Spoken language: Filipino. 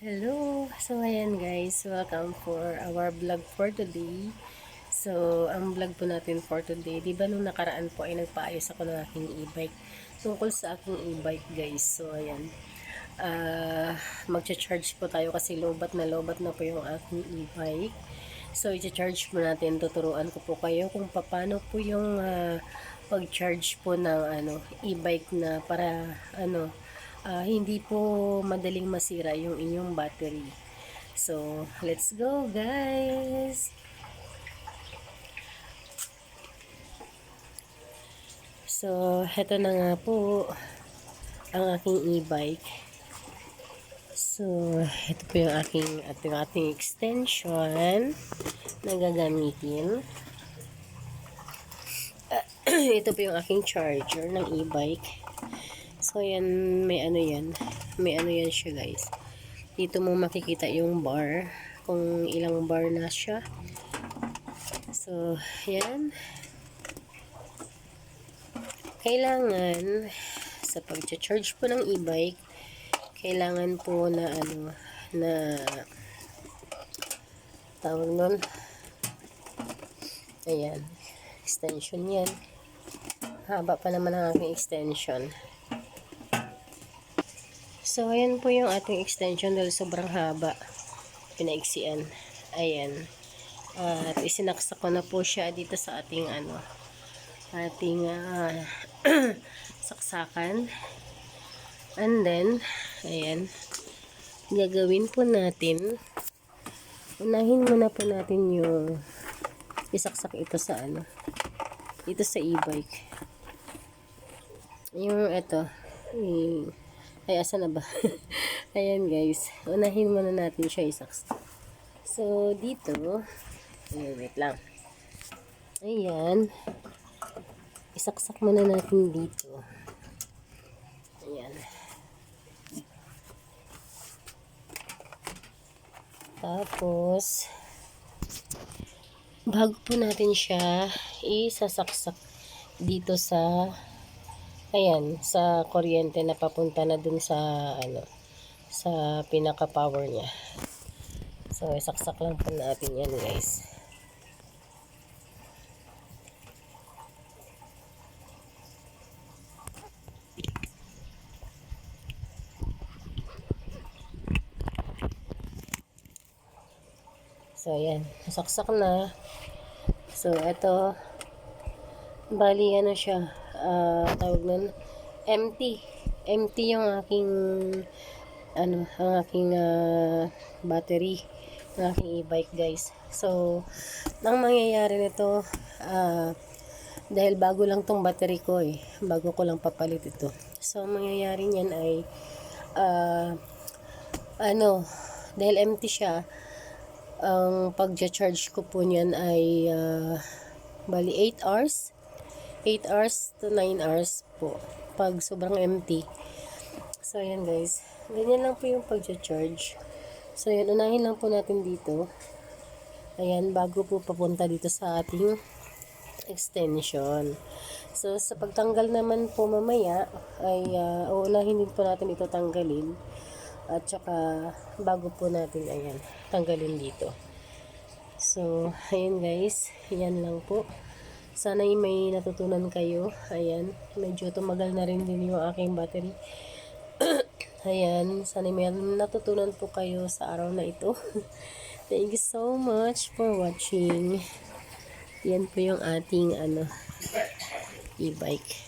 Hello! So, ayan guys, welcome for our vlog for today. So, ang vlog po natin for today, di ba nung nakaraan po ay nagpaayos ako ng aking e-bike. Tungkol sa aking e-bike guys. So, ayan. Magcha-charge po tayo kasi lobat na po yung aking e-bike. So, i-charge po natin. Tuturuan ko po kayo kung paano po yung pag-charge po ng e-bike na para hindi po madaling masira yung inyong battery. So, let's go guys! So, heto na nga po ang aking e-bike. So, ito po yung ating extension na gagamitin. Ito po yung aking charger ng e-bike. So, yan, may ano yan siya guys. Dito mo makikita yung bar, kung ilang bar na siya. So, yan. Kailangan, sa pag-charge po ng e-bike, kailangan po na tawag nun, ayan, extension yan. Haba pa naman ang aking extension. So, ayan po yung ating extension dahil sobrang haba. Pinaiksian. Ayan. At isinaksak ko na po siya dito sa ating saksakan. And then, ayan. Gagawin po natin. Unahin muna po natin yung isaksak ito sa dito sa e-bike. Yung ito. Ay, asa na ba? Ayan guys. Unahin muna natin siya isaksak. So, dito. Wait lang. Ayan. Isaksak muna natin dito. Ayan. Tapos, bago po natin siya isasaksak dito sa ayan, sa kuryente na papunta na dun sa sa pinaka power niya. So, isaksak lang po natin yan guys. So, ayan, nasaksak na. So, ito bali siya, tawag nun, empty yung aking ang aking battery ng aking e-bike guys. So, ang mangyayari nito, dahil bago lang tong battery ko bago ko lang papalit ito. So, ang mangyayari niyan ay dahil empty siya, ang pag-charge ko po niyan ay bali 8 hours 8 hours to 9 hours po pag sobrang empty. So, ayan guys. Ganyan lang po yung pag-charge. So, ayan. Unahin lang po natin dito. Ayan. Bago po papunta dito sa ating extension. So, sa pagtanggal naman po mamaya, ay uunahin din po natin ito tanggalin. At saka, bago po natin, ayan, tanggalin dito. So, ayan guys. Ayan lang po. Sana may natutunan kayo. Ayan. Medyo tumagal na rin din yung aking battery. Ayan. Sana may natutunan po kayo sa araw na ito. Thank you so much for watching. Yan po yung ating e-bike.